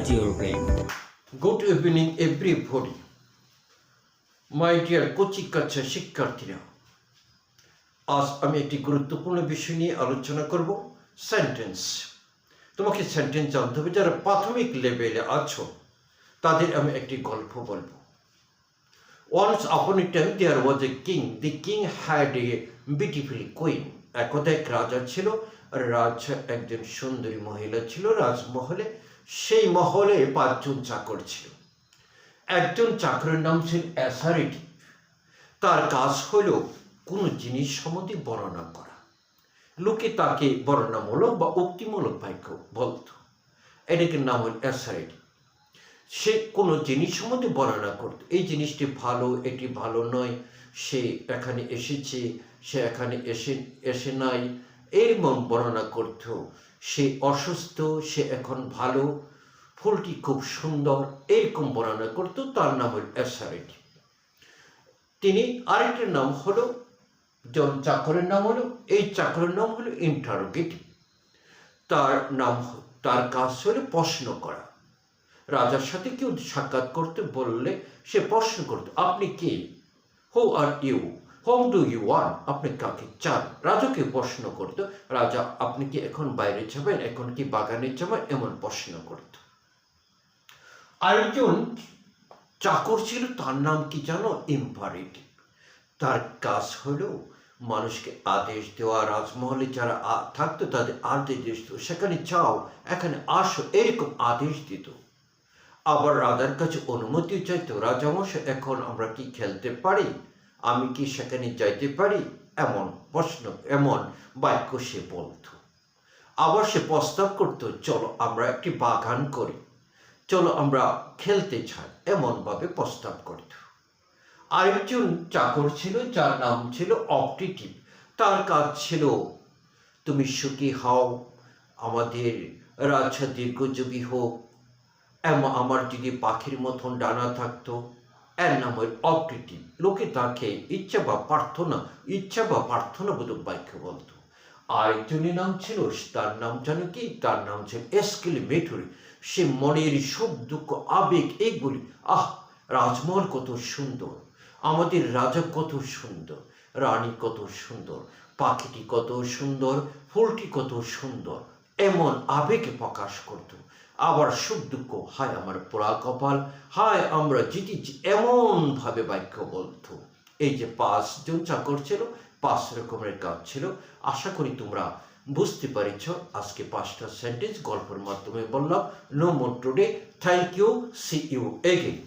recharge your brain. Good evening everybody. My dear coaching কাচ্চা শিক্ষার্থীরা, আজ আমি একটি গুরুত্বপূর্ণ বিষয় নিয়ে আলোচনা করব, সেন্টেন্স। তোমাকে সেন্টেন্স জানতে হবে। যারা প্রাথমিক লেভেলে আছো তাদের আমি একটি গল্প বলবো। Once upon a time there was a king. The king had a beautiful queen. একদা এক রাজা ছিল। রাজা একজন সুন্দরী মহিলা ছিল রাজমহলে। সেই মহলে 5 জন চাকর ছিল। একজন চাকরের নাম ছিল অ্যাসারিটি। তার কাজ হলো কোনো জিনিস সম্বন্ধে বর্ণনা করা। লোকে তাকে বর্ণনামূলক বা উক্তিমূলক বাক্য বলত। এটাকে নাম হল অ্যাসারিটি। সে কোনো জিনিস সম্বন্ধে বর্ণনা করত। এই জিনিসটি ভালো, এটি ভালো নয়, সে এখানে এসেছে, সে এখানে এসে নাই, এরকম বর্ণনা করত। সে অসুস্থ, সে এখন ভালো, ফুলটি খুব সুন্দর, এরকম বর্ণনা করত। তার নাম হল অ্যাসারিটি। তিনি আরেকটার নাম হলো, যেমন চাকরের নাম হলো, এই চাকরের নাম হলো ইন্টারোগেটিভ। তার কাজ হলো প্রশ্ন করা। রাজার সাথে কেউ সাক্ষাৎ করতে বললে সে প্রশ্ন করত, আপনি কে? Who are you? Whom do you want? আপনি কাকে চান? রাজাকে প্রশ্ন করত। রাজা, আপনি কি এখন বাইরে যাবেন? এখন কি বাগানে যাবেন? এমন প্রশ্ন করত। আরেকজন চাকর ছিল, তার নাম কি জানো? ইম্পারেটিভ। তার কাজ হলো মানুষকে আদেশ দেওয়া। রাজমহলে যারা থাকতো তাদের আদেশ দিত, সেখানে যাও, এখানে আসো, এরকম আদেশ দিত। আবার রাজার কাছে অনুমতি চাইতো, রাজামশাই এখন আমরা কি খেলতে পারি? আমি কি সেখানে যাইতে পারি? এমন বাক্য সে বলত। আবার সে প্রস্তাব করত, চলো আমরা একটি বাগান করি, চলো আমরা খেলতে চাই, এমনভাবে প্রস্তাব করত। আরেকজন চাকর ছিল যার নাম ছিল অপটিটিভ। তার কাজ ছিল, তুমি সুখী হও, আমাদের রাজা দীর্ঘজীবী হোক, আমার যদি পাখির মতন ডানা থাকতো। এর নাম হয় অপটিটিভ। লোকে তাকে ইচ্ছা বা প্রার্থনাবোধক বাক্য বলতো। আরেকজনের নাম ছিল, তার নাম জানো কি? তার নাম ছিল এক্সক্লেমেটরি। সে মনের সুখ দুঃখ আবেগ এইগুলি, রাজমহল কত সুন্দর, আমাদের রাজা কত সুন্দর, রানী কত সুন্দর, পাখিটি কত সুন্দর, ফুলটি কত সুন্দর, এমন আবেগে প্রকাশ করত। আবার সুখ দুঃখ, হায় আমার পোড়া কপাল, হায় আমরা জিতেছি, এমনভাবে বাক্য বলত। এই যে 5 জন চাকর ছিল, 5 রকমের কাজ ছিল। আশা করি তোমরা বুঝতে পারছ। আজকে 5টা সেন্টেন্স গল্পের মাধ্যমে বললাম। No more today. Thank you, see you again.